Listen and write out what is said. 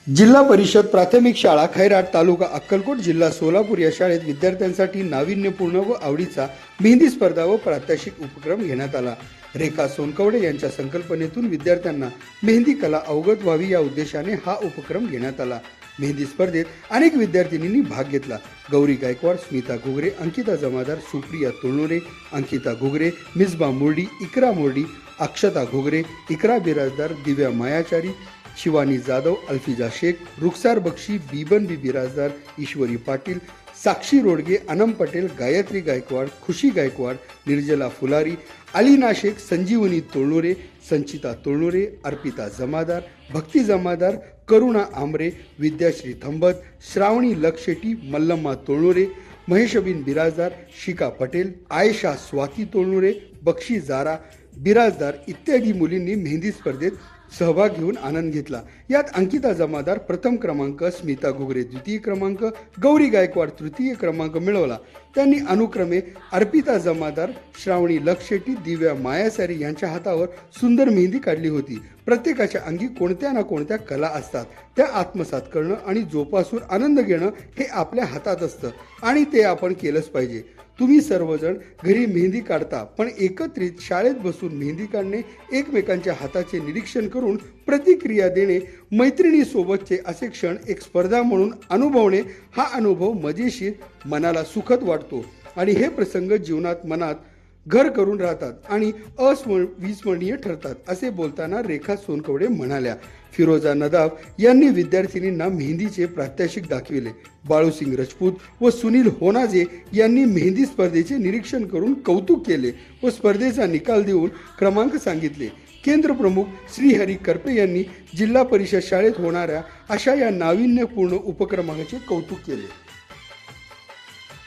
जिल्हा परिषद प्राथमिक शाळा खैराट तालुका अक्कलकोट जिल्हा सोलापूर या शाळेत विद्यार्थ्यांसाठी नाविन्यपूर्ण व आवडीचा मेहंदी स्पर्धा व प्रात्यक्षिक उपक्रम घेण्यात आला। रेखा सोनकवडे यांच्या संकल्पनेतून विद्यार्थ्यांना मेहंदी कला अवगत व्हावी या उद्देशाने हा उपक्रम घेण्यात आला। मेहंदी स्पर्धेत अनेक विद्यार्थिनींनी भाग घेतला। गौरी गायकवाड, स्मिता घुगरे, अंकिता जमादार, सुप्रिया तोळनोरे, अंकिता घुगरे, मिसबा मुर्डी, इकरा मुर्डी, अक्षता घुगरे, इकरा बिराजदार, दिव्या मायाचारी, शिवानी जाधव, अल्फिजा शेख, रुखसार बक्षी, बीबन बी बिराजदार, ईश्वरी पाटील, साक्षी रोडगे, अनम पटेल, गायत्री गायकवाड, खुशी गायकवाड, निर्जला फुलारी, अलीना शेख, संजीवनी तोळनोरे, संचिता तोळनोरे, अर्पिता जमादार, भक्ती जमादार, करुणा आमरे, विद्याश्री थंबत, श्रावणी लक्षेटी, मल्लम्मा तोळनोरे, महेशबिन बिराजदार, शिका पटेल, आयशा स्वाती तोळनोरे, बक्षी जारा बिराजदार इत्यादी मुलींनी मेहंदी स्पर्धेत सहभाग घेऊन आनंद घेतला। यात अंकिता जमादार प्रथम क्रमांक, स्मिता घुगरे द्वितीय क्रमांक, गौरी गायकवाड तृतीय क्रमांक मिळवला। त्यांनी अनुक्रमे अर्पिता जमादार, श्रावणी लक्षेटी, दिव्या मायासारी यांच्या हातावर सुंदर मेहंदी काढली होती। प्रत्येकाच्या अंगी कोणत्या ना कोणत्या कला असतात, त्या आत्मसात करणं आणि जोपासून आनंद घेणं हे आपल्या हातात असतं आणि ते आपण केलंच पाहिजे। तुम्ही सर्वजण घरी मेहंदी काढता, पण एकत्रित शाळेत बसून मेहंदी काढणे, एकमेकांच्या हाताचे निरीक्षण करून प्रतिक्रिया देणे, मैत्रिणीसोबतचे असे क्षण एक स्पर्धा म्हणून अनुभवणे, हा अनुभव मजेशीर, मनाला सुखद वाटतो आणि हे प्रसंग जीवनात मनात घर करून राहतात आणि अविस्मरणीय ठरतात, असे बोलताना रेखा सोनकवडे म्हणाल्या। फिरोजा नदाब यांनी विद्यार्थिनींना मेहंदीचे प्रात्यक्षिक दाखविले। बाळूसिंग राजपूत व सुनील होनाजे यांनी मेहंदी स्पर्धेचे निरीक्षण करून कौतुक केले व स्पर्धेचा निकाल देऊन क्रमांक सांगितले। केंद्र प्रमुख श्रीहरी करपे यांनी जिल्हा परिषद शाळेत होणाऱ्या अशा या नाविन्यपूर्ण उपक्रमाचे कौतुक केले।